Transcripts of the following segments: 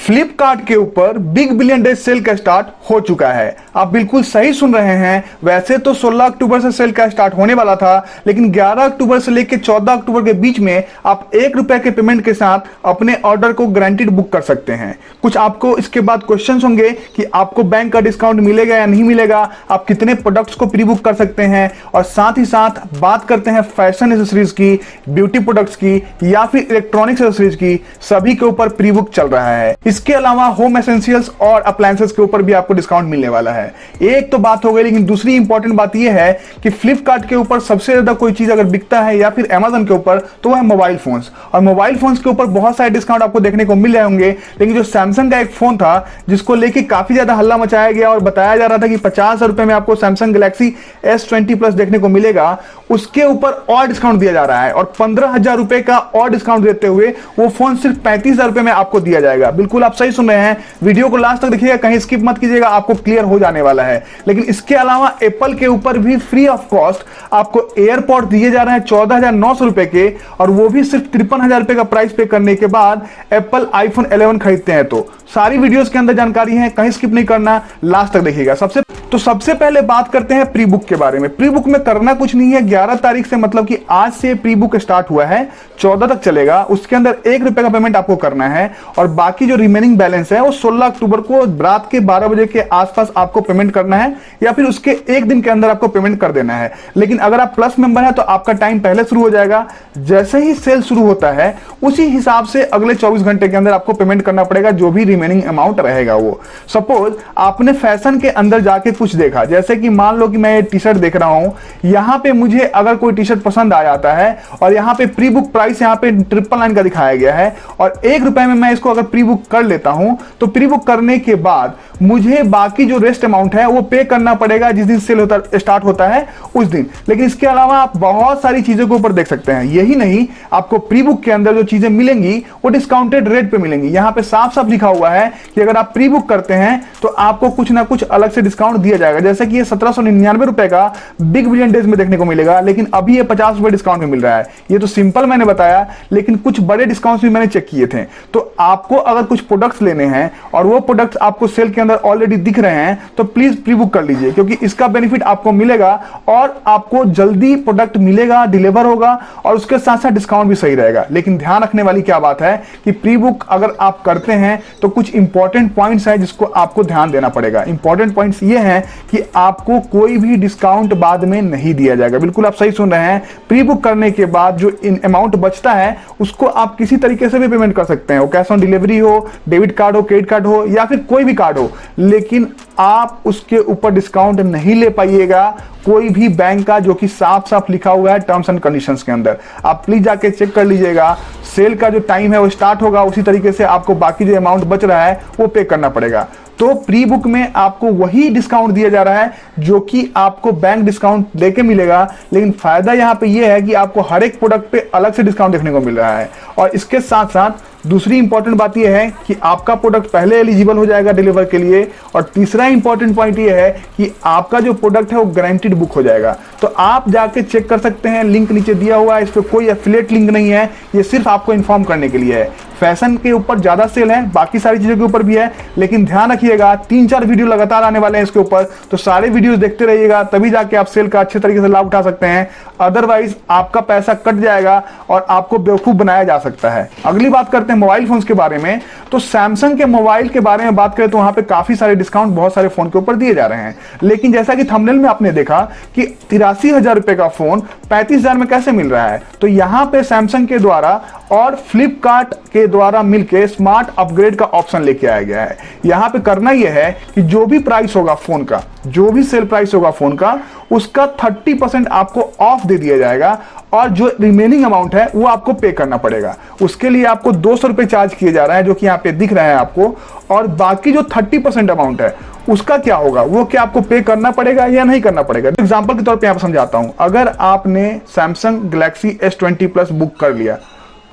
फ्लिपकार्ट के ऊपर big billion day cell का स्टार्ट हो चुका है। आप बिल्कुल सही सुन रहे हैं। वैसे तो 16 अक्टूबर से सेल का स्टार्ट होने वाला था, लेकिन 11 अक्टूबर से लेकर 14 अक्टूबर के बीच में आप ₹1 के पेमेंट के साथ अपने ऑर्डर को गारंटीड बुक कर सकते हैं। कुछ आपको इसके बाद क्वेश्चंस होंगे कि आपको बैंक का डिस्काउंट मिलेगा या नहीं मिलेगा, आप कितने प्रोडक्ट्स को प्री बुक कर सकते हैं, और साथ ही साथ बात करते हैं फैशन एसेसरीज की, ब्यूटी प्रोडक्ट्स की या फिर इलेक्ट्रॉनिक्स एसेसरीज की, सभी के ऊपर प्री बुक चल रहा है। इसके अलावा होम एसेंशियल्स और अप्लायंसेस के ऊपर भी आपको डिस्काउंट मिलने वाला है। एक तो बात हो गई, लेकिन दूसरी इंपॉर्टेंट बात यह है कि फ्लिपकार्ट के ऊपर सबसे ज्यादा कोई चीज अगर बिकता है या फिर अमेजन के ऊपर तो वह है मोबाइल फोन्स, और मोबाइल फोन्स के ऊपर बहुत सारे डिस्काउंट आपको देखने को मिल रहे होंगे। लेकिन जो सैमसंग का एक फोन था जिसको लेके काफी ज्यादा हल्ला मचाया गया और बताया जा रहा था कि 50,000 रुपए में आपको सैमसंग गैलेक्सी S20 प्लस देखने को मिलेगा, उसके ऊपर और डिस्काउंट दिया जा रहा है और 15,000 रुपए का और डिस्काउंट देते हुए वो फोन सिर्फ 35,000 रुपए में आपको दिया जाएगा। बिल्कुल आप सही सुन रहे हैं, वीडियो को लास्ट तक देखिएगा, कहीं स्किप मत कीजिएगा, आपको क्लियर हो जाने वाला है। लेकिन इसके अलावा एप्पल के ऊपर भी फ्री ऑफ कॉस्ट आपको एयरपॉड दिए जा रहे हैं 14,900 रुपए के, और वो भी सिर्फ 53,000 रुपए का प्राइस पे करने के बाद एप्पल आईफोन 11 खरीदते हैं। तो सारी वीडियोस के अंदर जानकारी है, कहीं स्किप नहीं करना, लास्ट तक देखिएगा। सबसे पहले बात करते हैं प्री बुक के बारे में। प्री बुक में करना कुछ नहीं है। 11 तारीख से, मतलब कि आज से प्री बुक स्टार्ट हुआ है, 14 तक चलेगा। उसके अंदर ₹1 का पेमेंट आपको करना है, और बाकी जो रिमेनिंग बैलेंस है वो 16 अक्टूबर को रात के 12 बजे के आसपास आपको पेमेंट करना है, या फिर उसके एक दिन के अंदर आपको पेमेंट कर देना है। लेकिन अगर आप प्लस मेंबर हैं तो आपका टाइम पहले शुरू हो जाएगा। जैसे ही सेल शुरू होता है उसी हिसाब से अगले 24 घंटे के अंदर आपको पेमेंट करना पड़ेगा, जो भी रिमेनिंग अमाउंट रहेगा वो। सपोज आपने फैशन के अंदर जाके कुछ देखा, जैसे कि मान लो कि मैं ये टी शर्ट देख रहा हूं, यहां पे मुझे अगर कोई टी शर्ट पसंद आ जाता है और यहां पे प्री बुक प्राइस यहां पे 999 का दिखाया गया है, और ₹1 में मैं इसको अगर प्री बुक कर लेता हूं, तो प्री बुक करने के बाद मुझे बाकी जो रेस्ट अमाउंट है वो पे करना पड़ेगा जिस दिन सेल स्टार्ट होता है उस दिन। लेकिन इसके अलावा आप बहुत सारी चीजों के ऊपर देख सकते हैं। यही नहीं, आपको प्री बुक के अंदर जो चीजें मिलेंगी वो डिस्काउंटेड रेट पे मिलेंगी। यहां पे साफ साफ लिखा हुआ है कि अगर आप प्री बुक करते हैं तो आपको कुछ ना कुछ अलग से डिस्काउंट दिया जाएगा। जैसे कि ये 1799 रुपए का बिग बिलियन डेज में देखने को मिलेगा, लेकिन अभी ये 50 रुपए डिस्काउंट में मिल रहा है। ये तो सिंपल मैंने बताया, लेकिन कुछ बड़े डिस्काउंट भी मैंने चेक किए थे। तो आपको अगर कुछ प्रोडक्ट्स लेने हैं और वो प्रोडक्ट्स आपको सेल के अंदर ऑलरेडी दिख रहे हैं तो प्लीज प्री बुक कर लीजिए, क्योंकि इसका बेनिफिट आपको मिलेगा और आपको जल्दी प्रोडक्ट मिलेगा, डिलीवर होगा, और उसके साथ साथ डिस्काउंट भी सही रहेगा। लेकिन ध्यान रखने वाली क्या बात है कि प्री बुक अगर आप करते हैं तो कुछ इंपॉर्टेंट पॉइंट्स है जिसको आपको ध्यान देना पड़ेगा। इंपॉर्टेंट पॉइंट्स ये हैं कि आपको कोई भी डिस्काउंट बाद में नहीं दिया जाएगा। बिल्कुल आप सही सुन रहे हैं। प्री बुक करने के बाद जो इन अमाउंट बचता है उसको आप किसी तरीके से भी पेमेंट कर सकते हैं, वो कैश ऑन डिलीवरी हो, डेबिट कार्ड हो, क्रेडिट कार्ड हो, या फिर कोई भी कार्ड हो, लेकिन आप उसके ऊपर डिस्काउंट नहीं ले पाइएगा कोई भी बैंक का, जो कि साफ साफ लिखा हुआ है टर्म्स एंड कंडीशंस के अंदर। आप प्लीज जाके चेक कर लीजिएगा। सेल का जो टाइम है वो स्टार्ट होगा, उसी तरीके से आपको बाकी जो अमाउंट बच रहा है वो पे करना पड़ेगा। तो प्री बुक में आपको वही डिस्काउंट दिया जा रहा है जो कि आपको बैंक डिस्काउंट देके मिलेगा, लेकिन फायदा यहां पे ये है कि आपको हर एक प्रोडक्ट पे अलग से डिस्काउंट देखने को मिल रहा है। और इसके साथ साथ दूसरी इंपॉर्टेंट बात यह है कि आपका प्रोडक्ट पहले एलिजिबल हो जाएगा डिलीवर के लिए, और तीसरा इंपॉर्टेंट पॉइंट यह है कि आपका जो प्रोडक्ट है वो गारंटीड बुक हो जाएगा। तो आप जाके चेक कर सकते हैं, लिंक नीचे दिया हुआ है, इस पर कोई एफिलिएट लिंक नहीं है, ये सिर्फ आपको इन्फॉर्म करने के लिए है। फैशन के ऊपर ज्यादा सेल है, बाकी सारी चीजों के ऊपर भी है, लेकिन ध्यान रखिएगा 3-4 वीडियो लगातार आने वाले हैं इसके ऊपर, तो सारे वीडियोस देखते रहिएगा, तभी जाके आप सेल का अच्छे तरीके से लाभ उठा सकते हैं। अदरवाइज आपका पैसा कट जाएगा और आपको बेवकूफ बनाया जा सकता है। अगली बात करते हैं मोबाइल फोन्स के बारे में। तो सैमसंग के मोबाइल के बारे में बात करें तो वहां पे काफी सारे डिस्काउंट बहुत सारे फोन के ऊपर दिए जा रहे हैं, लेकिन जैसा कि थंबनेल में आपने देखा कि 83,000 रुपए का फोन 35,000 में कैसे मिल रहा है। तो यहां पे सैमसंग के द्वारा और फ्लिपकार्ट के द्वारा मिलकर स्मार्ट अपग्रेड का ऑप्शन लेके आया गया है। यहां पे करना यह है कि जो भी प्राइस होगा फोन का, जो भी सेल प्राइस होगा फोन का, उसका 30% आपको ऑफ दे दिया जाएगा, और जो रिमेनिंग अमाउंट है वो आपको पे करना पड़ेगा। उसके लिए आपको 200 रुपए चार्ज किए जा रहे हैं, जो कि यहाँ पे दिख रहे हैं आपको, और बाकी जो 30% अमाउंट है उसका क्या होगा, वो क्या आपको पे करना पड़ेगा या नहीं करना पड़ेगा। एग्जाम्पल के तौर पर यहाँ समझाता हूं। अगर आपने Samsung Galaxy S20 plus book कर लिया,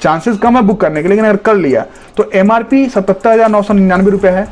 चांसेस कम है बुक करने के, लेकिन अगर कर लिया तो MRP 77,999 रुपए है।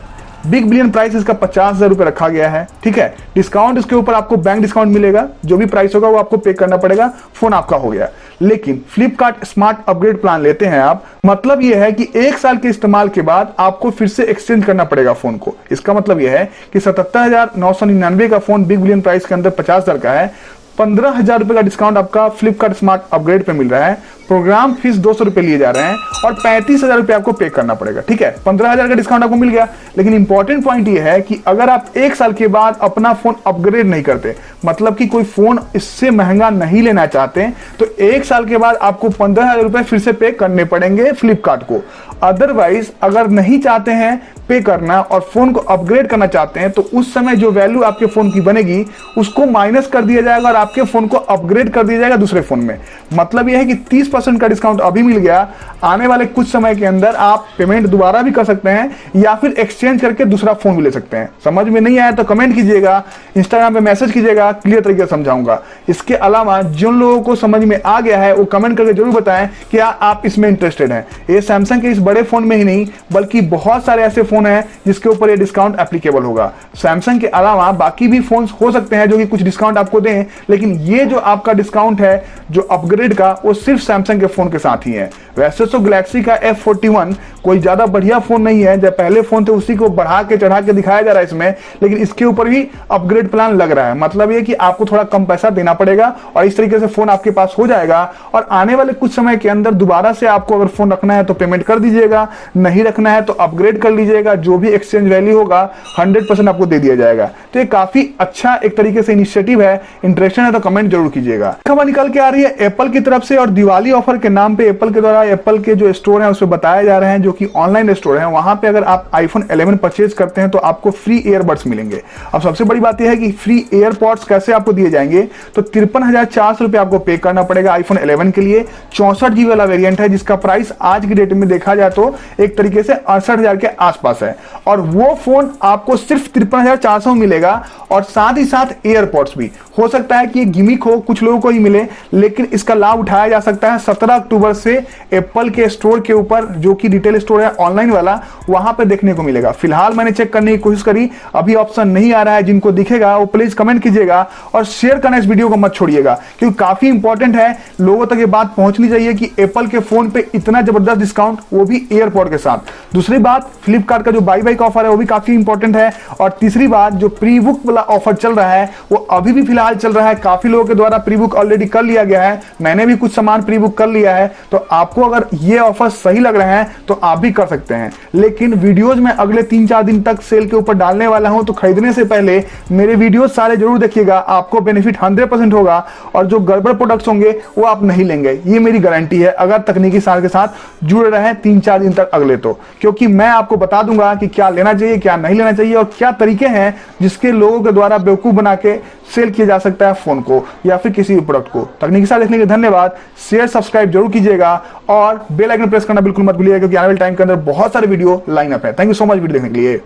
बिग बिलियन प्राइस इसका 50,000 रुपए रखा गया है, ठीक है। डिस्काउंट इसके ऊपर आपको बैंक डिस्काउंट मिलेगा, जो भी प्राइस होगा वो आपको पे करना पड़ेगा, फोन आपका हो गया। लेकिन फ्लिपकार्ट स्मार्ट अपग्रेड प्लान लेते हैं आप, मतलब यह है कि 1 साल के इस्तेमाल के बाद आपको फिर से एक्सचेंज करना पड़ेगा फोन को। इसका मतलब यह है कि 77,999 का फोन बिग बिलियन प्राइस के अंदर 50,000 का है, 15,000 रुपए का डिस्काउंट आपका फ्लिपकार्ट स्मार्ट अपग्रेड पे मिल रहा है, प्रोग्राम फीस 200 रुपए लिए जा रहे हैं और 35,000 रुपए आपको पे करना पड़ेगा। ठीक है, 15,000 का डिस्काउंट आपको मिल गया, लेकिन इंपॉर्टेंट पॉइंट ये है कि अगर आप 1 साल के बाद अपना फोन अपग्रेड नहीं करते, मतलब कि कोई फोन इससे महंगा नहीं लेना चाहते, तो 1 साल के बाद आपको 15,000 रुपए फिर से पे करने पड़ेंगे फ्लिपकार्ट को। अदरवाइज अगर नहीं चाहते हैं पे करना और फोन को अपग्रेड करना चाहते हैं, तो उस समय जो वैल्यू आपके फोन की बनेगी उसको माइनस कर दिया जाएगा और आपके फोन को अपग्रेड कर दिया जाएगा दूसरे फोन में। मतलब यह है कि 30% का डिस्काउंट अभी मिल गया, आने वाले कुछ समय के अंदर आप पेमेंट दोबारा भी कर सकते हैं या फिर एक्सचेंज करके दूसरा फोन भी ले सकते हैं। समझ में नहीं आया तो कमेंट कीजिएगा, इंस्टाग्राम पे मैसेज कीजिएगा, क्लियर तरीके से समझाऊंगा। इसके अलावा जिन लोगों को समझ में आ गया है वो कमेंट करके जरूर बताएं कि आप इसमें इंटरेस्टेड हैं। ये सैमसंग के इस बड़े फोन में ही नहीं बल्कि बहुत सारे ऐसे फोन हैं जिसके ऊपर ये डिस्काउंट एप्लीकेबल होगा। सैमसंग के अलावा बाकी भी फोन हो सकते हैं जो कि कुछ डिस्काउंट आपको दें, लेकिन ये जो आपका डिस्काउंट है जो अपग्रेड का, वो सिर्फ सैमसंग के फोन के साथ ही है। वैसे तो गैलेक्सी का F41 कोई ज्यादा बढ़िया फोन नहीं है, जब पहले फोन थे उसी को बढ़ा के चढ़ा के दिखाया जा रहा है इसमें, लेकिन इसके ऊपर भी अपग्रेड प्लान लग रहा है। मतलब ये कि आपको थोड़ा कम पैसा देना पड़ेगा और इस तरीके से फोन आपके पास हो जाएगा और आने वाले कुछ समय के अंदर दोबारा से आपको अगर फोन रखना है तो पेमेंट कर दीजिएगा, नहीं रखना है तो अपग्रेड कर लीजिएगा, जो भी एक्सचेंज वैल्यू होगा 100% आपको दे दिया जाएगा। तो ये काफी अच्छा एक तरीके से इनिशिएटिव है। इंटरेस्टेड है तो कमेंट जरूर कीजिएगा। खबर निकल के आ रही है एप्पल की तरफ से और दिवाली ऑफर के नाम पे एप्पल के द्वारा एप्पल के जो स्टोर है उसमें बताया जा रहे हैं, जो कि ऑनलाइन स्टोर है, वहां पे अगर आप आईफोन 11 परचेज करते हैं तो आपको फ्री ईयरबड्स मिलेंगे। अब सबसे बड़ी बात यह है कि फ्री एयरपॉड्स कैसे आपको दिए जाएंगे, तो 53,400 रुपए आपको पे करना पड़ेगा आईफोन 11 के लिए। 64 GB वाला वेरिएंट है जिसका प्राइस आज की डेट में देखा जाए तो एक तरीके से 68,000 के आसपास है और वो फोन आपको सिर्फ 53,400 मिलेगा और साथ ही साथ एयरपॉड्स भी। हो सकता है कि ये गिमिक हो, कुछ लोगों को ही मिले, लेकिन इसका लाभ उठाया जा सकता है 17 अक्टूबर से एप्पल के स्टोर के ऊपर, जो कि रिटेल स्टोर है ऑनलाइन वाला, वहां पे देखने को मिलेगा। फिलहाल मैंने चेक करने की कोशिश करी, अभी ऑप्शन नहीं आ रहा है। जिनको दिखेगा वो प्लीज कमेंट कीजिएगा और शेयर करना इस वीडियो को मत छोड़िएगा, क्योंकि काफी इंपॉर्टेंट है, लोगों तक ये बात पहुंचनी चाहिए कि एप्पल के फोन पे इतना जबरदस्त डिस्काउंट, वो भी एयरपॉड के साथ। दूसरी बात, फ्लिपकार्ट का जो बाई बाई का ऑफर है वो भी काफी इंपॉर्टेंट है। और तीसरी बात, जो प्री बुक वाला ऑफर चल रहा है वो अभी भी फिलहाल चल रहा है। काफी लोगों के द्वारा प्री बुक ऑलरेडी कर लिया गया है, मैंने भी कुछ सामान प्री बुक कर लिया है। तो आपको अगर ये ऑफर सही लग रहे हैं तो आप भी कर सकते हैं। लेकिन वीडियोज में अगले 3-4 दिन तक सेल के ऊपर डालने वाला हूं, तो खरीदने से पहले मेरे वीडियोज सारे जरूर देखिएगा, आपको बेनिफिट 100% होगा और जो गड़बड़ प्रोडक्ट्स होंगे वो आप नहीं लेंगे, ये मेरी गारंटी है। अगर तकनीकी साल के साथ जुड़े रहे 3-4 दिन तक अगले, तो क्योंकि मैं आपको बता दूंगा कि क्या लेना चाहिए, क्या नहीं लेना चाहिए और क्या तरीके हैं जिसके लोगों के द्वारा बेवकूफ बना के सेल किया जा सकता है फोन को या फिर किसी भी प्रोडक्ट को। तकनीकी साथ देखने के लिए धन्यवाद। शेयर सब्सक्राइब जरूर कीजिएगा और बेल आइकन प्रेस करना बिल्कुल मत भूलिएगा, क्योंकि आने वाले टाइम के अंदर बहुत सारे वीडियो लाइन अप है। Thank you so much video देखने के लिए।